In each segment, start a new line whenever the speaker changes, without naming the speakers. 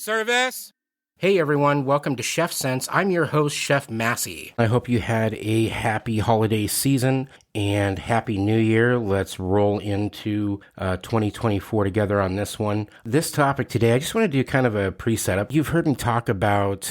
Service.
Hey everyone, welcome to Chef Sense. I'm your host, Chef Massey. I hope you had a happy holiday season and happy new year. Let's roll into 2024 together on this one. This topic today, I just want to do kind of a pre-setup. You've heard me talk about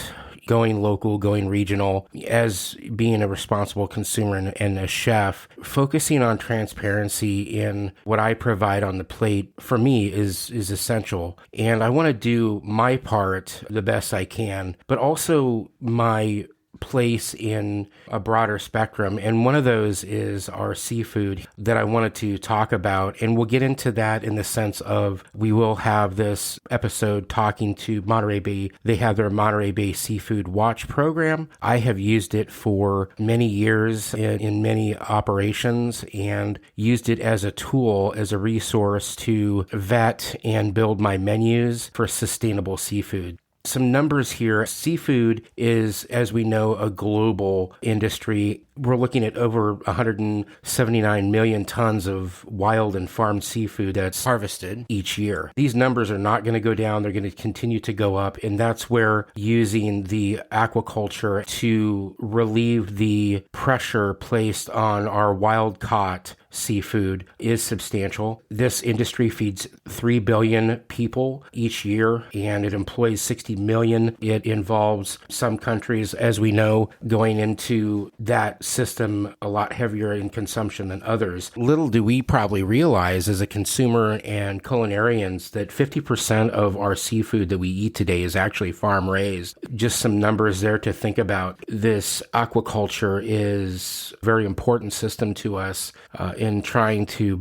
going local, going regional, as being a responsible consumer and a chef, focusing on transparency in what I provide on the plate, for me, is essential. And I want to do my part the best I can, but also my place in a broader spectrum. And one of those is our seafood that I wanted to talk about. And we'll get into that in the sense of we will have this episode talking to Monterey Bay. They have their Monterey Bay Seafood Watch program. I have used it for many years in many operations and used it as a tool, as a resource to vet and build my menus for sustainable seafood. Some numbers here. Seafood is, as we know, a global industry. We're looking at over 179 million tons of wild and farmed seafood that's harvested each year. These numbers are not going to go down. They're going to continue to go up. And that's where using the aquaculture to relieve the pressure placed on our wild caught seafood is substantial. This industry feeds 3 billion people each year, and it employs 60 million. It involves some countries, as we know, going into that system a lot heavier in consumption than others. Little do we probably realize as a consumer and culinarians that 50% of our seafood that we eat today is actually farm raised. Just some numbers there to think about. This aquaculture is a very important system to us in trying to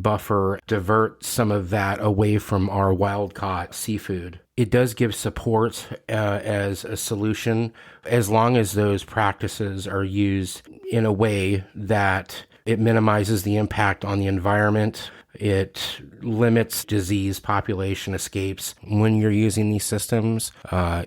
divert some of that away from our wild-caught seafood. It does give support as a solution as long as those practices are used in a way that it minimizes the impact on the environment. It limits disease, population escapes. When you're using these systems,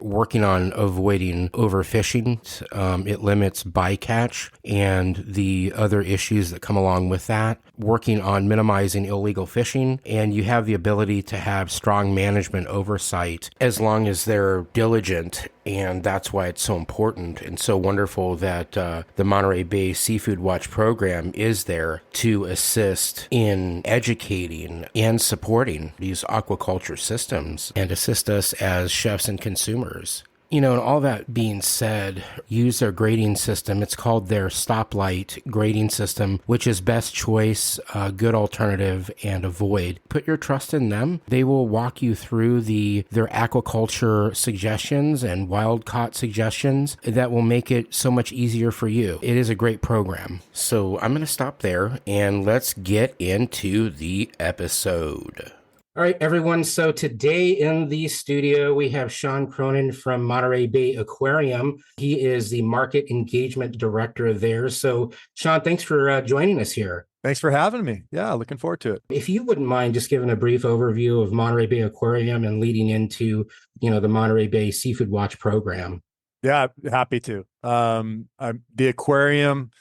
working on avoiding overfishing, it limits bycatch and the other issues that come along with that. Working on minimizing illegal fishing, and you have the ability to have strong management oversight as long as they're diligent. And that's why it's so important and so wonderful that the Monterey Bay Seafood Watch program is there to assist in educating and supporting these aquaculture systems and assist us as chefs and consumers. You know, and all that being said, use their grading system. It's called their stoplight grading system, which is best choice, good alternative, and avoid. Put your trust in them. They will walk you through their aquaculture suggestions and wild caught suggestions that will make it so much easier for you. It is a great program. So I'm going to stop there and let's get into the episode. All right, everyone. So today in the studio, we have Shawn Cronin from Monterey Bay Aquarium. He is the Market Engagement Director there. So, Shawn, thanks for joining us here.
Thanks for having me. Yeah, looking forward to it.
If you wouldn't mind just giving a brief overview of Monterey Bay Aquarium and leading into, the Monterey Bay Seafood Watch program.
Yeah, happy to. The aquarium,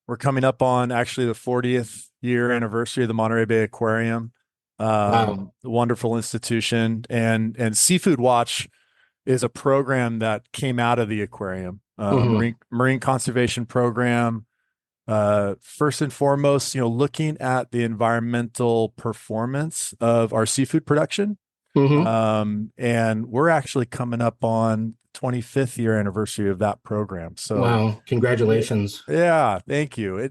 we're coming up on actually the 40th year anniversary of the Monterey Bay Aquarium.
Wow.
Wonderful institution, and Seafood Watch is a program that came out of the aquarium, marine conservation program. First and foremost, looking at the environmental performance of our seafood production. And we're actually coming up on 25th year anniversary of that program. So
wow, congratulations.
Yeah, thank you.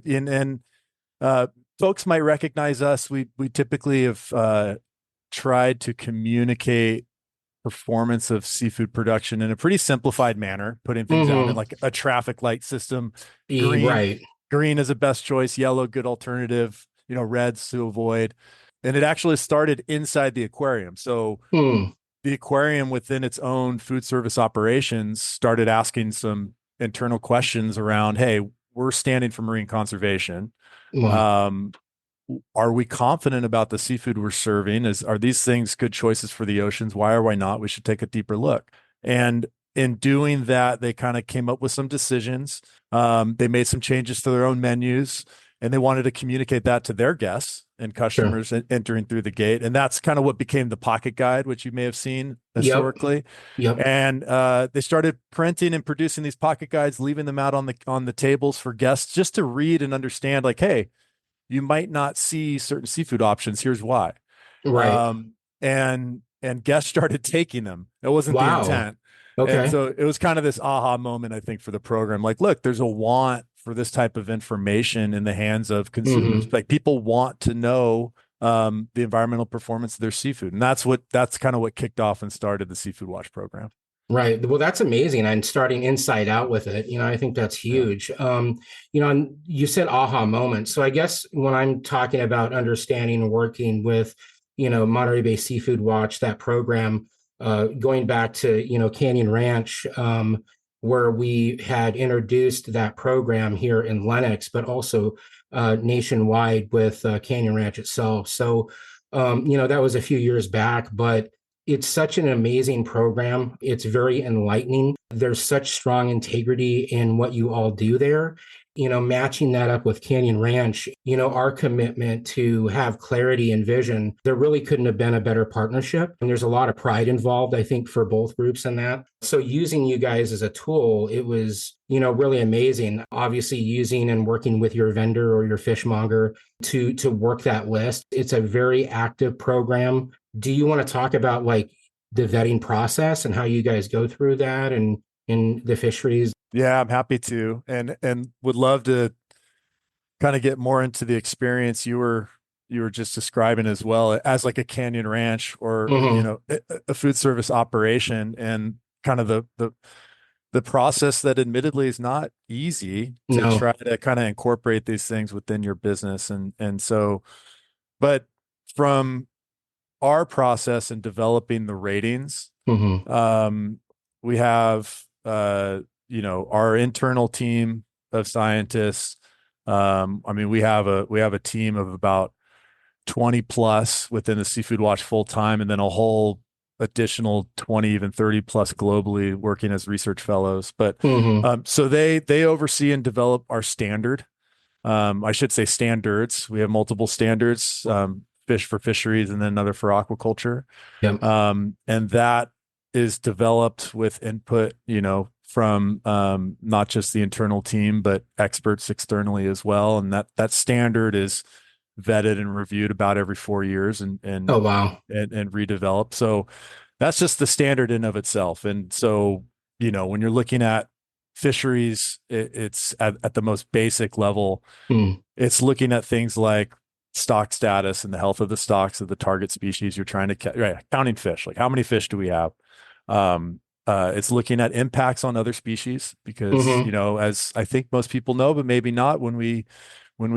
Folks might recognize us. We typically have tried to communicate performance of seafood production in a pretty simplified manner, putting things out in like a traffic light system. Green is the best choice, yellow, good alternative, reds to avoid. And it actually started inside the aquarium. So the aquarium within its own food service operations started asking some internal questions around, hey, we're standing for marine conservation.
Wow.
Are we confident about the seafood we're serving? Are these things good choices for the oceans? Why or why not? We should take a deeper look. And in doing that, they kind of came up with some decisions. They made some changes to their own menus. and they wanted to communicate that to their guests and
Sure.
customers entering through the gate. And that's kind of what became the pocket guide, which you may have seen
Yep.
historically.
Yep.
And they started printing and producing these pocket guides, leaving them out on the tables for guests just to read and understand, like, hey, you might not see certain seafood options. Here's why.
Right.
And guests started taking them. It wasn't the
Wow.
intent. And
Okay.
so it was kind of this aha moment, I think, for the program. Like, look, there's a want for this type of information in the hands of consumers.
Hmm.
Like, people want to know the environmental performance of their seafood. And that's kind of what kicked off and started the Seafood Watch program.
Right. Well, that's amazing. And starting inside out with it, I think that's
Yeah.
huge. And you said aha moment. So I guess when I'm talking about understanding and working with, Monterey Bay Seafood Watch, that program, going back to, Canyon Ranch, where we had introduced that program here in Lenox, but also nationwide with Canyon Ranch itself. So, that was a few years back, but it's such an amazing program. It's very enlightening. There's such strong integrity in what you all do there. Matching that up with Canyon Ranch, our commitment to have clarity and vision, there really couldn't have been a better partnership. And there's a lot of pride involved, I think, for both groups in that. So using you guys as a tool, it was, really amazing. Obviously, using and working with your vendor or your fishmonger to work that list. It's a very active program. Do you want to talk about like the vetting process and how you guys go through that and in the fisheries?
Yeah, I'm happy to, and would love to kind of get more into the experience you were just describing, as well as like a canyon ranch or
Hmm.
a food service operation, and kind of the process that admittedly is not easy to
No.
try to kind of incorporate these things within your business. And so, but from our process in developing the ratings,
Hmm.
um, we have our internal team of scientists. I mean, we have a team of about 20 plus within the Seafood Watch full time, and then a whole additional 20, even 30 plus globally working as research fellows. But
Hmm.
so they oversee and develop our standard. I should say standards. We have multiple standards, fish for fisheries and then another for aquaculture.
Yep.
And that is developed with input, from not just the internal team, but experts externally as well. And that standard is vetted and reviewed about every 4 years and
Oh, wow.
and redeveloped. So that's just the standard in of itself. And so, when you're looking at fisheries, it's at the most basic level.
Mm.
It's looking at things like stock status and the health of the stocks of the target species you're trying to right, counting fish. Like, how many fish do we have? It's looking at impacts on other species because,
Hmm.
as I think most people know, but maybe not, when we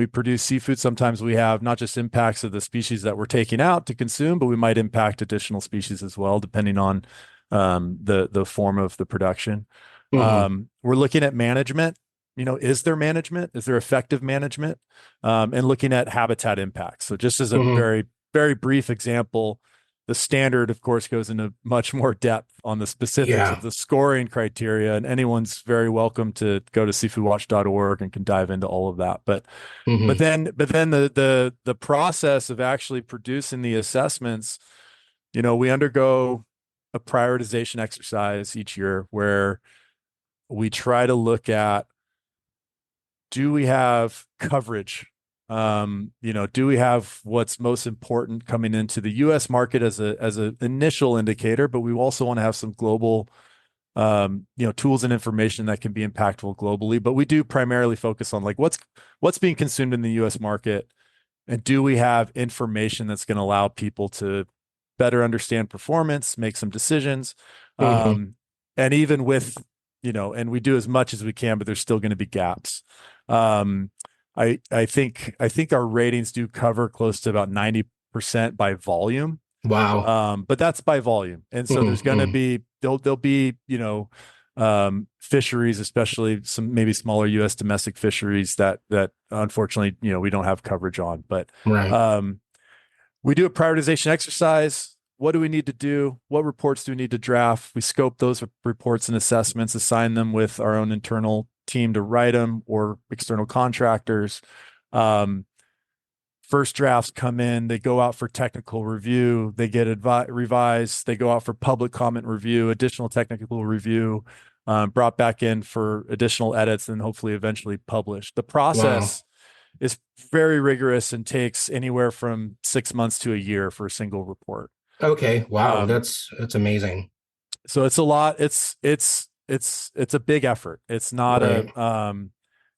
produce seafood, sometimes we have not just impacts of the species that we're taking out to consume, but we might impact additional species as well, depending on the form of the production.
Hmm.
We're looking at management. Is there management? Is there effective management? And looking at habitat impacts. So just as a
Hmm.
very, very brief example, the standard, of course, goes into much more depth on the specifics of
Yeah.
the scoring criteria, and anyone's very welcome to go to seafoodwatch.org and can dive into all of that. But but
Hmm.
then but then the process of actually producing the assessments, we undergo a prioritization exercise each year where we try to look at, do we have coverage? Do we have what's most important coming into the US market as an initial indicator, but we also want to have some global tools and information that can be impactful globally. But we do primarily focus on like what's being consumed in the US market, and do we have information that's going to allow people to better understand performance, make some decisions.
Hmm.
Um, and even with, and we do as much as we can, but there's still going to be gaps. Um, I think our ratings do cover close to about 90% by volume.
Wow.
But that's by volume. And so there's going to
Hmm.
be, there'll be, fisheries, especially some maybe smaller U.S. domestic fisheries that unfortunately, we don't have coverage on. But
Right.
um, we do a prioritization exercise. What do we need to do? What reports do we need to draft? We scope those reports and assessments, assign them with our own internal team to write them or external contractors. Um, First drafts come in, they go out for technical review, they get revised, they go out for public comment review, additional technical review, brought back in for additional edits, and hopefully eventually published. The
Wow.
process is very rigorous and takes anywhere from 6 months to a year for a single report.
Okay. Wow.
Um,
That's amazing.
so it's a lot. It's a big effort.
Right.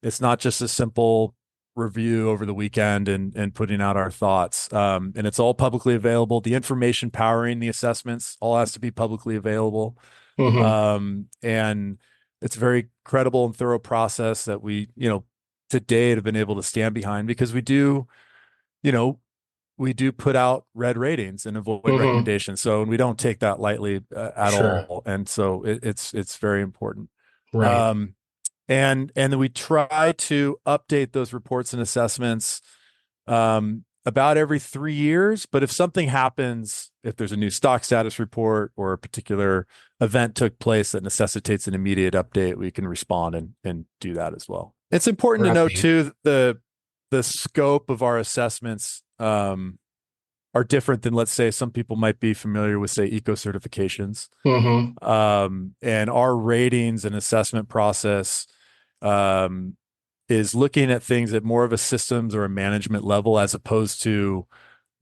It's not just a simple review over the weekend and putting out our thoughts. And it's all publicly available. The information powering the assessments all has to be publicly available.
Hmm.
And it's a very credible and thorough process that we, to date have been able to stand behind, because you know, we do put out red ratings and avoid
Hmm.
recommendations. So we don't take that lightly at
Sure.
all. And so it's very important.
Right.
Um, and then we try to update those reports and assessments about every 3 years. But if something happens, if there's a new stock status report or a particular event took place that necessitates an immediate update, we can respond and do that as well. It's important to note
Right.
too, the scope of our assessments are different than, let's say, some people might be familiar with, say, eco certifications.
Hmm.
And our ratings and assessment process um, is looking at things at more of a systems or a management level, as opposed to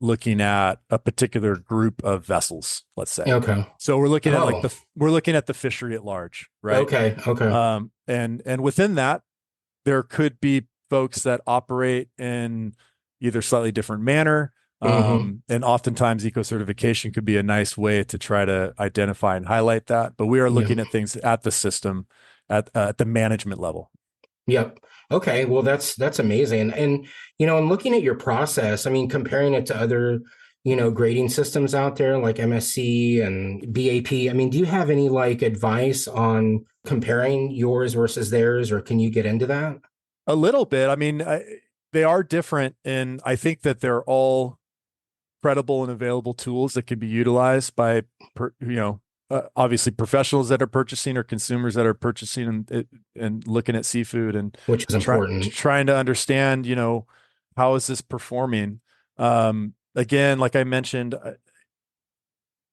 looking at a particular group of vessels, let's say.
Okay.
So
Oh.
we're looking at the fishery at large, right?
Okay. Okay.
And within that, there could be folks that operate in either slightly different manner.
Hmm.
And oftentimes eco certification could be a nice way to try to identify and highlight that. But we are
Yeah.
looking at things at the system, at the management level.
Yep. Okay. Well, that's amazing. And I'm looking at your process. I mean, comparing it to other, grading systems out there like MSC and BAP. I mean, do you have any like advice on comparing yours versus theirs, or can you get into that?
A little bit. I mean, they are different, and I think that they're all credible and available tools that can be utilized by, obviously professionals that are purchasing or consumers that are purchasing and looking at seafood and
Which is important.
trying to understand, how is this performing? Again, like I mentioned,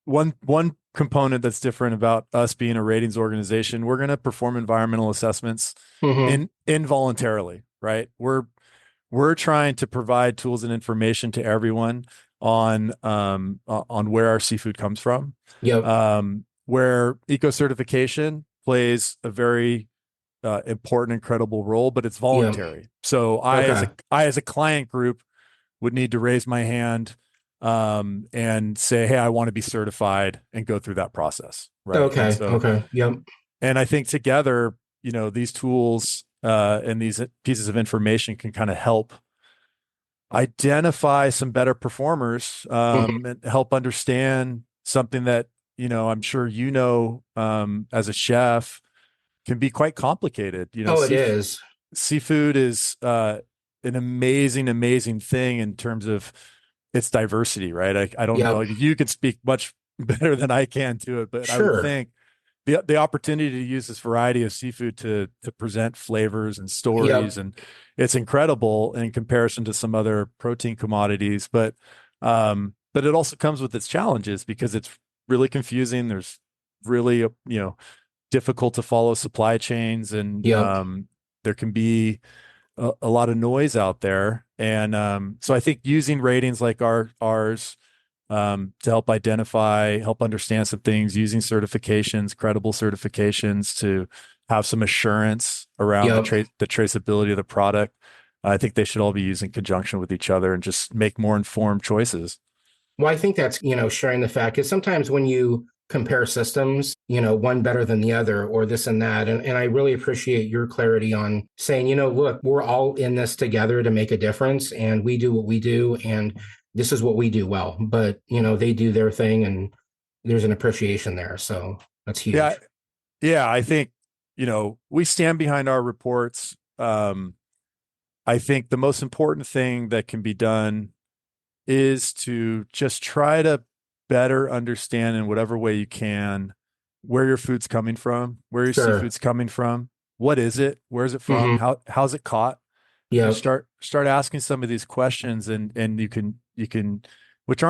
one component that's different about us being a ratings organization, we're going to perform environmental assessments
Hmm.
involuntarily, right? We're trying to provide tools and information to everyone on where our seafood comes from.
Yep.
Where eco certification plays a very important and credible role, but it's
Yep.
voluntary. So
Okay.
I as a client group would need to raise my hand and say, hey, I want to be certified, and go through that process, right? And
Okay.
so,
Okay. Yep.
and I think together, these tools and these pieces of information can kind of help identify some better performers
Hmm.
and help understand something that, I'm sure, as a chef, can be quite complicated.
Oh, it is.
Seafood is an amazing thing in terms of its diversity, right? I don't know.
Yep.
You can speak much better than I can to it, but I would
Sure.
think the opportunity to use this variety of seafood to present flavors and stories,
Yep.
and it's incredible in comparison to some other protein commodities. But it also comes with its challenges, because it's really confusing. There's really difficult to follow supply chains, and
Yep.
there can be a lot of noise out there. And so I think using ratings like ours to help identify, help understand some things, using certifications, credible certifications, to have some assurance around
Yep.
the traceability of the product. I think they should all be used in conjunction with each other and just make more informed choices.
Well, I think that's, sharing the fact, because sometimes when you compare systems, one better than the other or this and that. And I really appreciate your clarity on saying, look, we're all in this together to make a difference, and we do what we do. And this is what we do well. But, they do their thing, and there's an appreciation there. So that's
Yeah,
huge.
yeah, I think, we stand behind our reports. I think the most important thing that can be done is to just try to better understand, in whatever way you can, where your food's coming from, where your
Sure.
seafood's coming from, what is it, where's it from,
Hmm.
how's it caught, You
Yep.
start asking some of these questions, and you can, which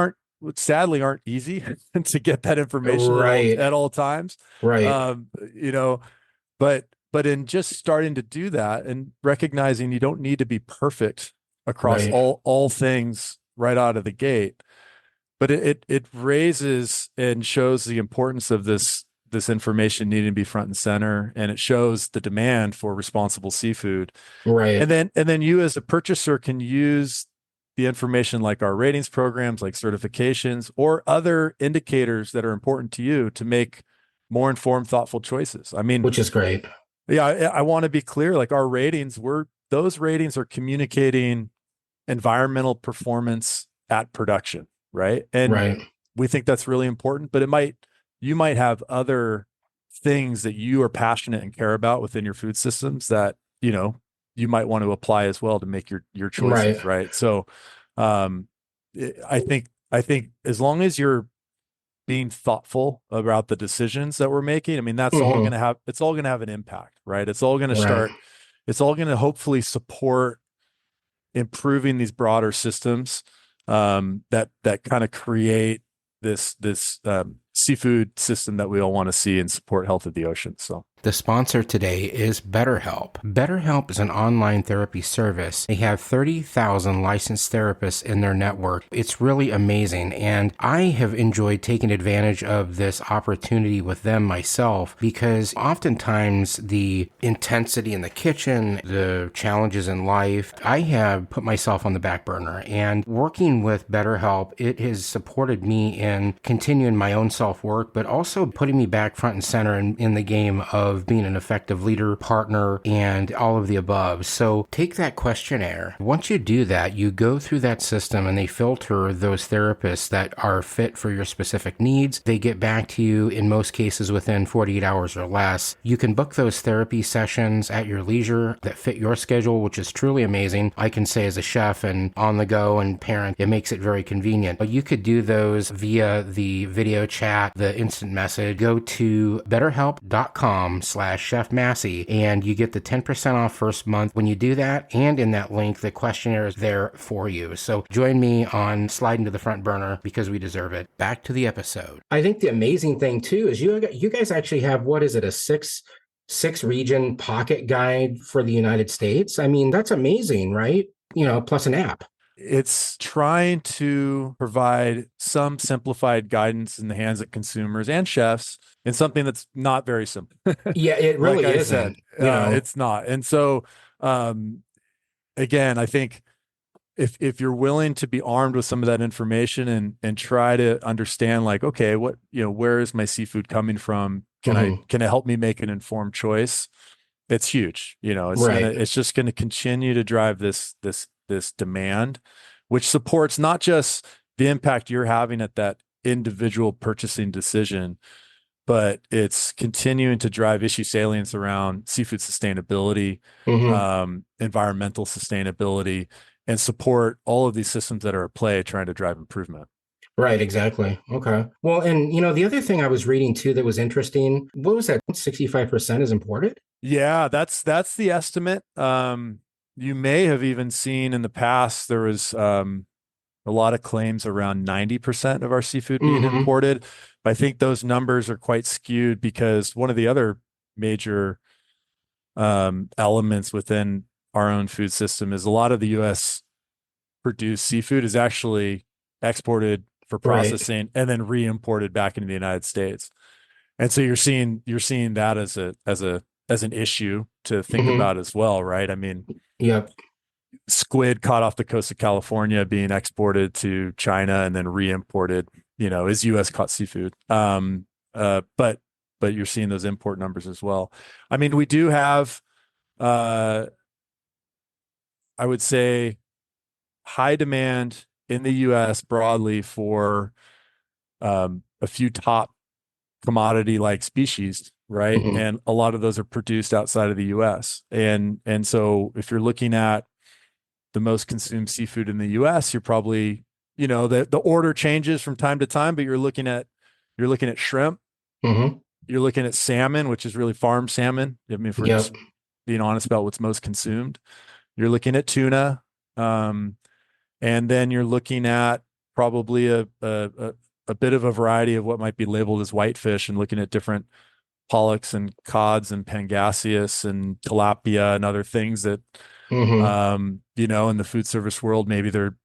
sadly aren't easy to get that information
Right.
at all times.
Right.
Um, you know, but in just starting to do that and recognizing you don't need to be perfect across
Right.
all things right out of the gate, but it raises and shows the importance of this information needing to be front and center, and it shows the demand for responsible seafood.
Right.
And then you as a purchaser can use the information like our ratings programs, like certifications, or other indicators that are important to you to make more informed, thoughtful choices. I mean,
Which is great.
yeah, I want to be clear, like our ratings, those ratings are communicating environmental performance at production, right? And
Right.
we think that's really important, but you might have other things that you are passionate and care about within your food systems that, you might want to apply as well to make your
Right.
choices, right? So, um, I think as long as you're being thoughtful about the decisions that we're making, I mean,
Hmm.
it's all going to have an impact, right?
Right.
It's all going to hopefully support improving these broader systems, that kind of create this seafood system that we all want to see and support health of the ocean. So
The sponsor today is BetterHelp. BetterHelp is an online therapy service. They have 30,000 licensed therapists in their network. It's really amazing. And I have enjoyed taking advantage of this opportunity with them myself because oftentimes the intensity in the kitchen, the challenges in life, I have put myself on the back burner. And working with BetterHelp, it has supported me in continuing my own self-work, but also putting me back front and center in the game of being an effective leader, partner, and all of the above. So take that questionnaire. Once you do that, you go through that system and they filter those therapists that are fit for your specific needs. They get back to you in most cases within 48 hours or less. You can book those therapy sessions at your leisure that fit your schedule, which is truly amazing. I can say as a chef and on the go and parent, it makes it very convenient. But you could do those via the video chat, the instant message. Go to betterhelp.com/Chef Massey and you get the 10% off first month when you do that. And in that link, the questionnaire is there for you. So join me on sliding to the front burner because we deserve it. Back to the episode. I think the amazing thing too is you guys actually have, what is it, a six region pocket guide for the United States? I mean, that's amazing, right? Plus an app.
it's trying to provide some simplified guidance in the hands of consumers and chefs in something that's not very simple.
Yeah, it
Like
really
I
isn't,
said, it's not. And so, um, again, I think if you're willing to be armed with some of that information and try to understand, like, okay, where is my seafood coming from?
Mhm.
Can it help me make an informed choice? It's huge.
Right.
It's just gonna continue to drive this demand, which supports not just the impact you're having at that individual purchasing decision, but it's continuing to drive issue salience around seafood sustainability,
Hmm.
environmental sustainability, and support all of these systems that are at play trying to drive improvement.
Right, exactly. Okay. Well, and the other thing I was reading too that was interesting, what was that? 65% is imported?
Yeah, that's the estimate. You may have even seen in the past there was a lot of claims around 90% of our seafood being
Hmm.
imported. But I think those numbers are quite skewed because one of the other major elements within our own food system is a lot of the U.S. produced seafood is actually exported for
Right.
processing and then re-imported back into the United States. And so you're seeing that as an issue to think
Hmm.
about as well, right? I mean,
Yep.
squid caught off the coast of California being exported to China and then re-imported, is U.S. caught seafood. But you're seeing those import numbers as well. I mean, we do have, uh, I would say, high demand in the U.S. broadly for a few top commodity like species, right?
Hmm.
And a lot of those are produced outside of the US. And so if you're looking at the most consumed seafood in the US, you're probably, the order changes from time to time, but you're looking at shrimp,
Hmm.
you're looking at salmon, which is really farm salmon. I mean, if we're
Yep.
just being honest about what's most consumed, you're looking at tuna, and then you're looking at probably a bit of a variety of what might be labeled as whitefish, and looking at different pollocks and cods and pangasius and tilapia and other things that,
Mm-hmm.
in the food service world, maybe they're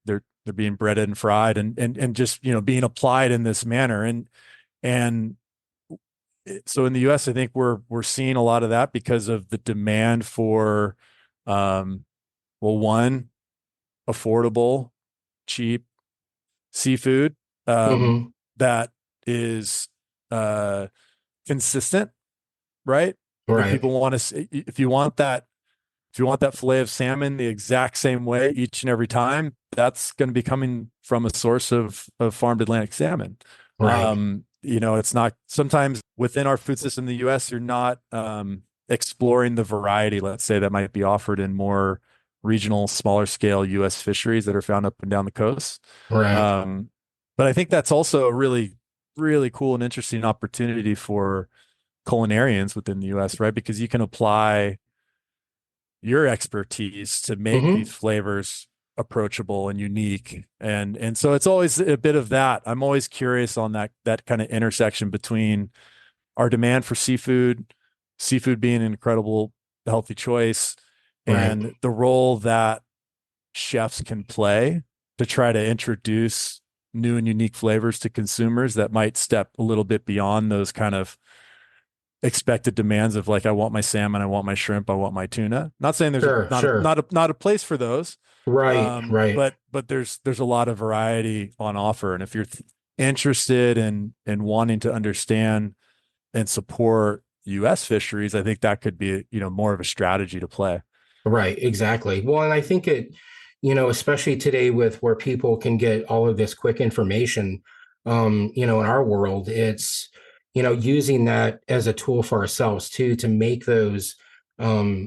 being breaded and fried and just, being applied in this manner. And so in the US, I think we're seeing a lot of that because of the demand for, well, one, affordable, cheap seafood,
Mm-hmm.
that is, uh, consistent, right?
Right.
People want to, if you want that fillet of salmon the exact same way each and every time, that's going to be coming from a source of farmed Atlantic salmon.
Right.
It's not, sometimes within our food system in the US, you're not exploring the variety, let's say, that might be offered in more regional, smaller scale US fisheries that are found up and down the coast.
Right.
Um, but I think that's also a really, really cool and interesting opportunity for culinarians within the US, right? Because you can apply your expertise to make
Mm-hmm.
these flavors approachable and unique. And so it's always a bit of that. I'm always curious on that kind of intersection between our demand for seafood being an incredible healthy choice,
Right.
and the role that chefs can play to try to introduce new and unique flavors to consumers that might step a little bit beyond those kind of expected demands of, like, I want my salmon, I want my shrimp, I want my tuna. Not saying there's
Sure.
not a
Sure.
not a place for those,
Right. Right.
but there's a lot of variety on offer, and if you're interested in wanting to understand and support U.S. fisheries, I think that could be, more of a strategy to play.
Right, exactly. Well, and I think especially today with where people can get all of this quick information, in our world, it's, using that as a tool for ourselves too, to make those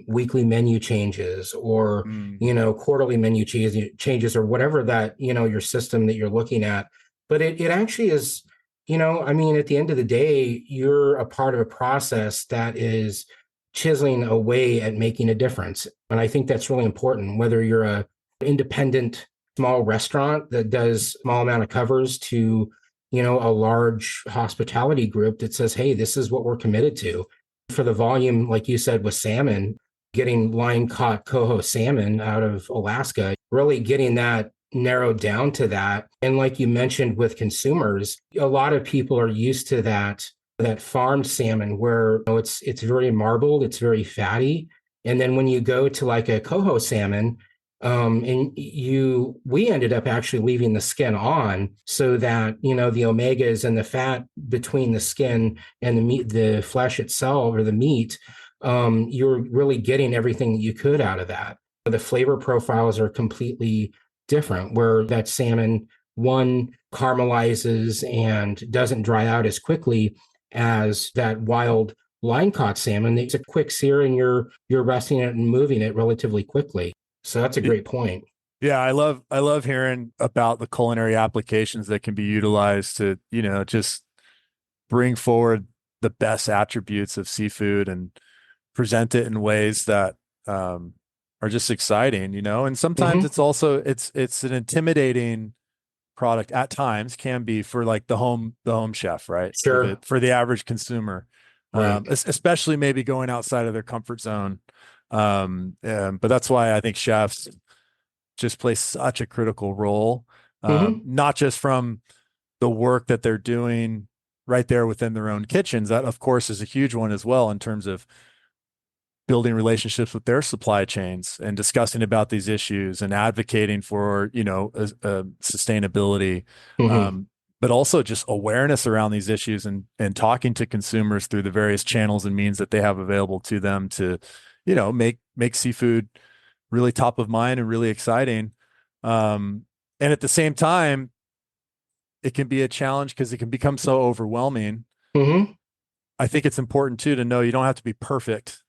weekly menu changes or,
Mm,
quarterly menu changes or whatever that, your system that you're looking at. But it actually is, I mean, at the end of the day, you're a part of a process that is chiseling away at making a difference. And I think that's really important, whether you're a independent small restaurant that does small amount of covers to, a large hospitality group that says, hey, this is what we're committed to. For the volume, like you said, with salmon, getting line caught coho salmon out of Alaska, really getting that narrowed down to that. And like you mentioned with consumers, a lot of people are used to that farmed salmon where it's very marbled, it's very fatty. And then when you go to like a coho salmon, and we ended up actually leaving the skin on so that the omegas and the fat between the skin and the meat, the flesh itself or the meat, you're really getting everything that you could out of that. The flavor profiles are completely different. Where that salmon one caramelizes and doesn't dry out as quickly as that wild line caught salmon. It's a quick sear and you're resting it and moving it relatively quickly. So that's a great point.
yeah, I love hearing about the culinary applications that can be utilized to, just bring forward the best attributes of seafood and present it in ways that, are just exciting, and sometimes
Mm-hmm.
it's an intimidating product at times, can be, for like the home chef, right? For the
Sure.
for the average consumer,
Right.
especially maybe going outside of their comfort zone. But that's why I think chefs just play such a critical role,
Mm-hmm.
not just from the work that they're doing right there within their own kitchens. That, of course, is a huge one as well, in terms of building relationships with their supply chains and discussing about these issues and advocating for, sustainability,
Mm-hmm.
um, but also just awareness around these issues, and talking to consumers through the various channels and means that they have available to them to, make seafood really top of mind and really exciting. Um, and at the same time, it can be a challenge because it can become so overwhelming.
Mm-hmm.
I think it's important too to know you don't have to be perfect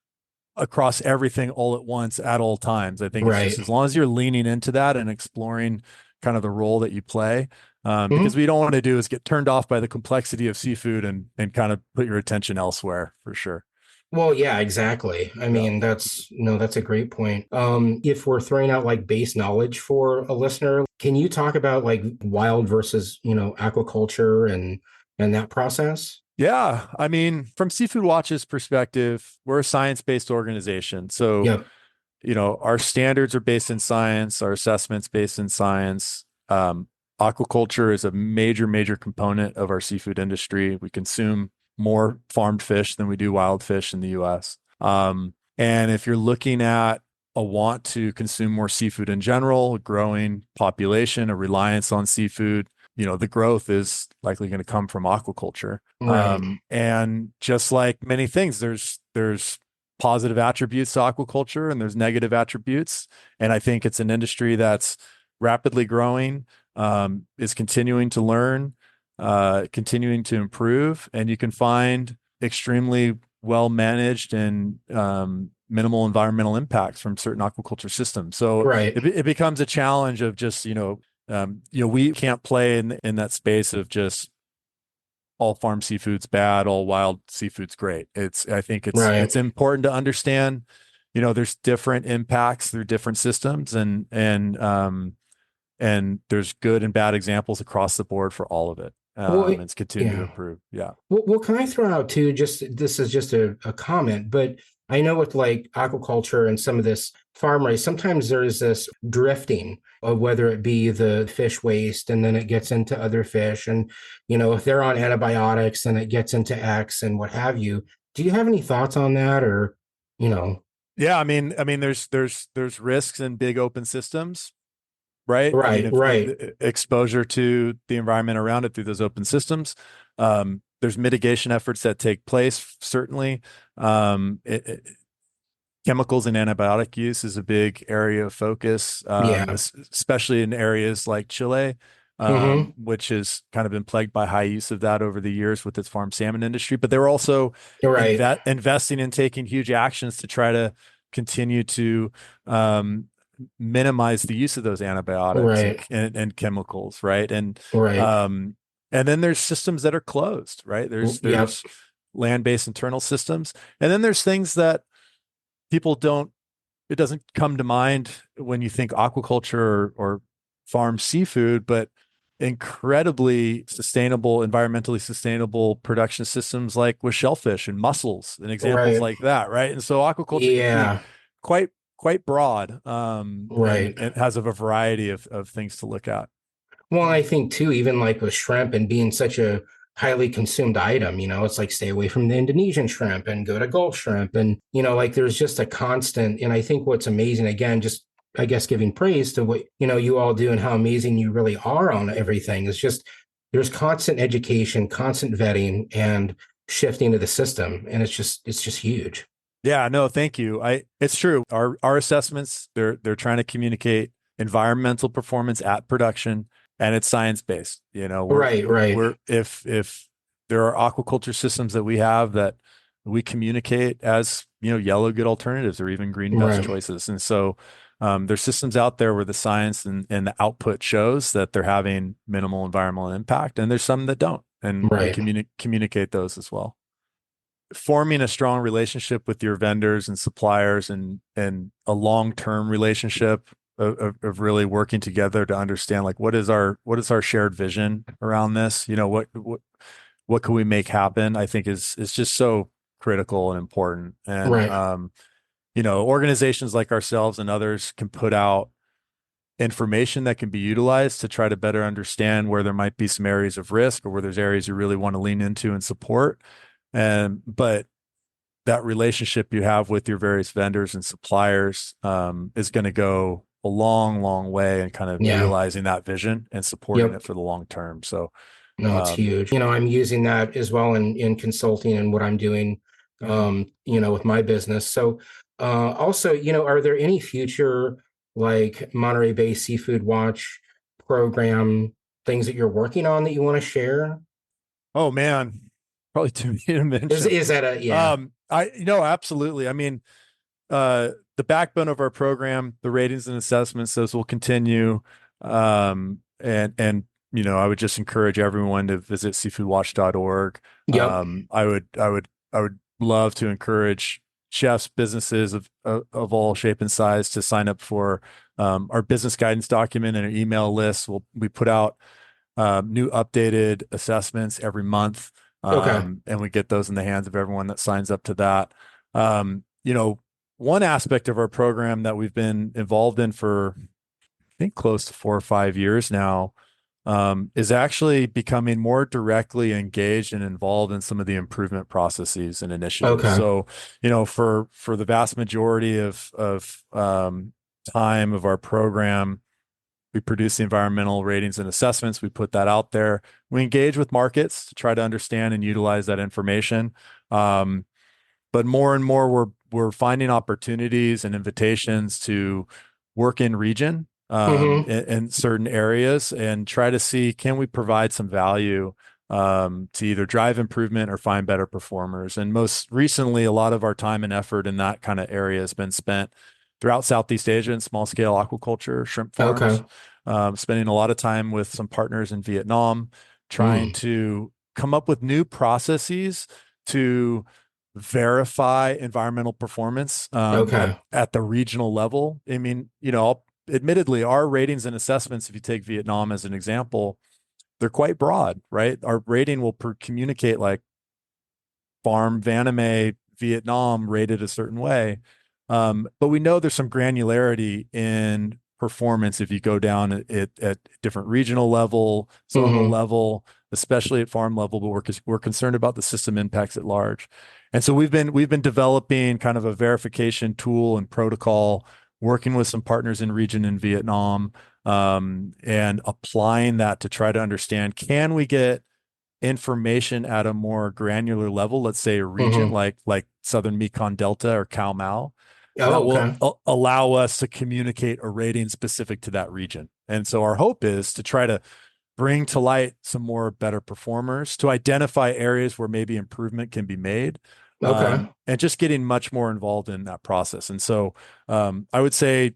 across everything all at once at all times. I think it's just,
Right.
as long as you're leaning into that and exploring kind of the role that you play, because
Mm-hmm.
what you don't want to do is get turned off by the complexity of seafood and kind of put your attention elsewhere, for sure.
Well, yeah, exactly. I
Yeah.
mean, that's no, that's a great point. If we're throwing out like base knowledge for a listener, can you talk about like wild versus, aquaculture and that process?
Yeah. I mean, from Seafood Watch's perspective, we're a science-based organization. So,
Yep.
our standards are based in science, our assessments based in science. Aquaculture is a major, major component of our seafood industry. We consume more farmed fish than we do wild fish in the US. And if you're looking at a want to consume more seafood in general, a growing population, a reliance on seafood, the growth is likely going to come from aquaculture.
Right.
And just like many things, there's positive attributes to aquaculture and there's negative attributes. And I think it's an industry that's rapidly growing, is continuing to learn, continuing to improve, and you can find extremely well managed and minimal environmental impacts from certain aquaculture systems. So
Right.
it becomes a challenge of just, we can't play in that space of just all farm seafood's bad, all wild seafood's great. I think it's
Right.
important to understand, there's different impacts through different systems and there's good and bad examples across the board for all of it.
Well,
It's continued to
yeah.
improve. Yeah.
Well, can I throw out too, just this is just a comment, but I know with like aquaculture and some of this farm race, sometimes there's this drifting of whether it be the fish waste and then it gets into other fish. And, if they're on antibiotics, then it gets into X and what have you. Do you have any thoughts on that or, you know,
Yeah. I mean, there's risks in big open systems, right? I mean,
right,
if
right,
exposure to the environment around it through those open systems, there's mitigation efforts that take place, certainly. Um, it, it- Chemicals and antibiotic use is a big area of focus,
yeah,
especially in areas like Chile,
mm-hmm,
which has kind of been plagued by high use of that over the years with its farm salmon industry. But they were also
right,
investing in taking huge actions to try to continue to um, minimize the use of those antibiotics and,
right,
and and chemicals, right?
right,
Um, and then there's systems that are closed, right?
yep,
There's land-based internal systems, and then there's things that people don't it doesn't come to mind when you think aquaculture or farm seafood, but incredibly sustainable, environmentally sustainable production systems like with shellfish and mussels and examples
right,
like that, right? And so aquaculture can be
yeah,
quite quite broad, and
right.
it has a variety of things to look at.
Well, I think too, even like with shrimp and being such a highly consumed item, it's like stay away from the Indonesian shrimp and go to Gulf shrimp. And, like there's just a constant. And I think what's amazing, again, just I guess giving praise to what, you all do and how amazing you really are on everything is just there's constant education, constant vetting and shifting of the system. And it's just huge.
Yeah, no, thank you. It's true. Our assessments, they're trying to communicate environmental performance at production, and it's science based.
Right, right,
If there are aquaculture systems that we have that we communicate as, yellow good alternatives or even green best
right,
choices. And so there's systems out there where the science and the output shows that they're having minimal environmental impact, and there's some that don't, and we
right,
communicate those as well. Forming a strong relationship with your vendors and suppliers and a long-term relationship of really working together to understand like what is our shared vision around this, what can we make happen, I think is just so critical and important. And
right,
organizations like ourselves and others can put out information that can be utilized to try to better understand where there might be some areas of risk or where there's areas you really want to lean into and support. And but that relationship you have with your various vendors and suppliers, is going to go a long, long way in kind of
yeah,
realizing that vision and supporting
yep.
it for the long term. So,
No, it's
um,
huge. I'm using that as well in consulting and what I'm doing, with my business. So, also, are there any future like Monterey Bay Seafood Watch program things that you're working on that you want to share?
oh man, probably too many to
Is
mention.
is that yeah,
Absolutely. I mean, the backbone of our program, the ratings and assessments, those will continue. And I would just encourage everyone to visit seafoodwatch.org.
yep,
I would love to encourage chefs, businesses of all shape and size to sign up for our business guidance document and an email list. We put out new updated assessments every month,
Okay.
and we get those in the hands of everyone that signs up to that. You know, one aspect of our program that we've been involved in for, I think, close to 4 or 5 years now, is actually becoming more directly engaged and involved in some of the improvement processes and initiatives.
Okay.
So, for the vast majority of time of our program, we produce the environmental ratings and assessments. We put that out there. We engage with markets to try to understand and utilize that information. But more and more, we're finding opportunities and invitations to work in region,
Mm-hmm.
in certain areas, and try to see, can we provide some value, to either drive improvement or find better performers. And most recently, a lot of our time and effort in that kind of area has been spent throughout Southeast Asia in small scale aquaculture, shrimp farms.
Okay.
Spending a lot of time with some partners in Vietnam, trying
Mm.
to come up with new processes to verify environmental performance,
Okay.
at the regional level. I mean, admittedly, our ratings and assessments, if you take Vietnam as an example, they're quite broad, right? Our rating will communicate like farm Vaname Vietnam rated a certain way. But we know there's some granularity in performance if you go down at different regional level, zonal
Mm-hmm.
level, especially at farm level. But we're concerned about the system impacts at large, and so we've been developing kind of a verification tool and protocol, working with some partners in region in Vietnam, and applying that to try to understand, can we get information at a more granular level, let's say a region
Mm-hmm.
like Southern Mekong Delta or Khao Mau, that
Oh,
will
okay.
allow us to communicate a rating specific to that region. And so our hope is to try to bring to light some more better performers, to identify areas where maybe improvement can be made,
Okay.
and just getting much more involved in that process. And so, I would say,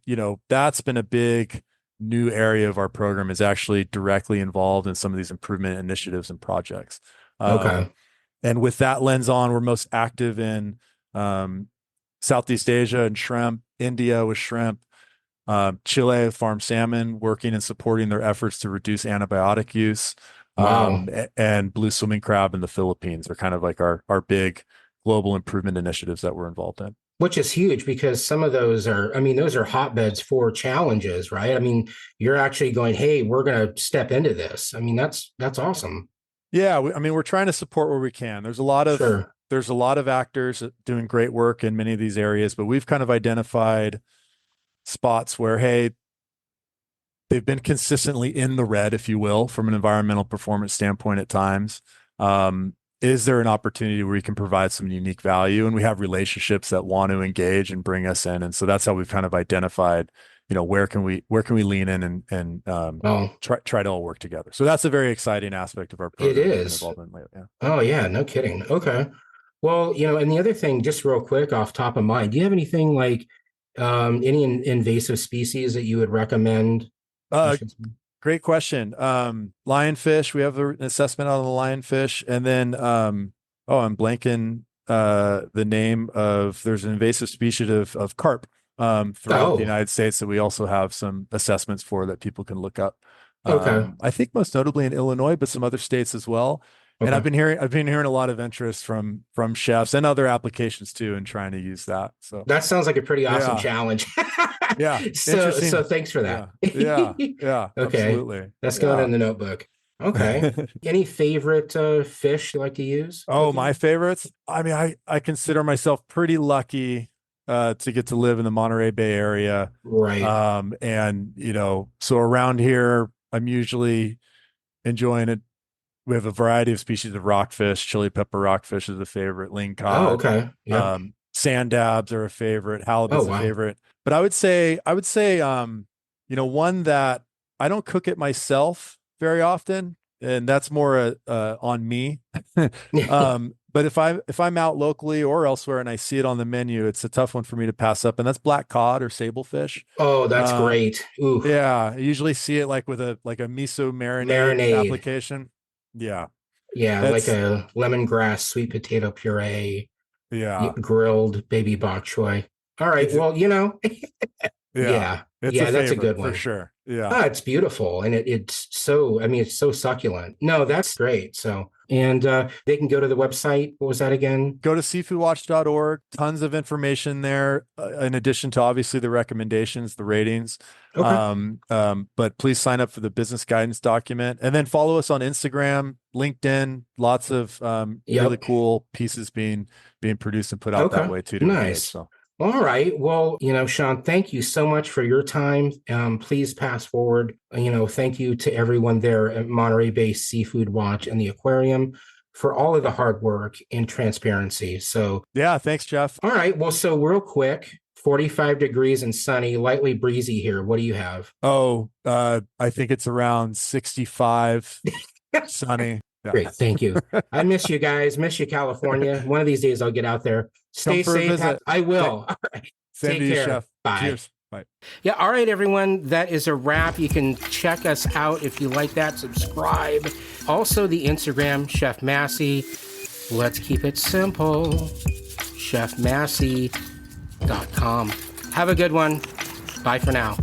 that's been a big new area of our program, is actually directly involved in some of these improvement initiatives and projects. Um,
Okay.
and with that lens on, we're most active in um, Southeast Asia and shrimp, India with shrimp, Chile farm salmon, working and supporting their efforts to reduce antibiotic use,
Wow.
and blue swimming crab in the Philippines are kind of like our big global improvement initiatives that we're involved in.
Which is huge because some of those are, I mean, those are hotbeds for challenges, right? I mean, you're actually going, hey, we're going to step into this. I mean, that's awesome.
Yeah, I mean, we're trying to support where we can.
Sure.
There's a lot of actors doing great work in many of these areas, but we've kind of identified spots where, hey, they've been consistently in the red, if you will, from an environmental performance standpoint at times. Is there an opportunity where we can provide some unique value? And we have relationships that want to engage and bring us in. And so that's how we've kind of identified, where can we lean in and
Oh,
try to all work together. So that's a very exciting aspect of our
it
program we've been
is.
involved in lately. Yeah.
Oh, yeah, no kidding. Okay. Well, and the other thing, just real quick off top of mind, do you have anything like any invasive species that you would recommend? I
Uh,
should.
Great question. Lionfish, we have an assessment on the lionfish. And then, I'm blanking the name of, there's an invasive species of carp throughout the
Oh,
United States that we also have some assessments for that people can look up.
okay.
I think most notably in Illinois, but some other states as well. And I've
Okay.
been hearing a lot of interest from chefs and other applications too in trying to use that. So
That sounds like a pretty awesome
yeah,
challenge.
yeah,
So
interesting.
thanks for that.
Yeah, yeah, yeah,
Okay.
absolutely.
That's going
Yeah.
in the notebook. Okay. Any favorite fish you like to use
Oh, my
cooking?
favorites. I mean, I consider myself pretty lucky to get to live in the Monterey Bay area.
Right.
And so around here, I'm usually enjoying it. We have a variety of species of rockfish. Chili pepper rockfish is a favorite.
Oh,
Lingcod,
okay. Yep.
sand dabs are a favorite.
Oh,
Halibut's a
wow.
favorite. But I would say, one that I don't cook it myself very often, and that's more on me. But if I'm out locally or elsewhere and I see it on the menu, it's a tough one for me to pass up, and that's black cod or sablefish.
Oh, that's
Uh,
great. Ooh,
yeah, I usually see it like with a miso marinade
marinade.
application. Yeah,
Yeah, like
that's
a lemongrass sweet potato puree.
Yeah.
grilled baby bok choy. All right.
It's
Well,
yeah. It's a
yeah, that's a
favorite
good
for
one.
sure. Yeah.
Oh, it's beautiful. And it's so, I mean, it's so succulent. No, that's great. So, and they can go to the website. What was that again?
Go to seafoodwatch.org. Tons of information there, in addition to obviously the recommendations, the ratings.
Okay.
But please sign up for the business guidance document and then follow us on Instagram, LinkedIn. Lots of really
Yep.
cool pieces being produced and put out that
Okay.
way too to engage.
Nice.
So
All right. Well, Shawn, thank you so much for your time. Please pass forward, thank you to everyone there at Monterey Bay Seafood Watch and the aquarium for all of the hard work and transparency. So,
yeah, thanks, Jeff.
all right. Well, so real quick, 45 degrees and sunny, lightly breezy here. What do you have?
Oh, I think it's around 65, sunny. Yeah.
Great. Thank you. I miss you guys. Miss you, California. One of these days I'll get out there.
Come
Stay
for a
safe.
visit.
I will. All right.
Same
Take
to you,
care.
Chef.
Bye.
Cheers. Bye.
Yeah. All right, everyone. That is a wrap. You can check us out if you like that. Subscribe. Also, the Instagram, Chef Massey. Let's keep it simple. ChefMassey.com. Have a good one. Bye for now.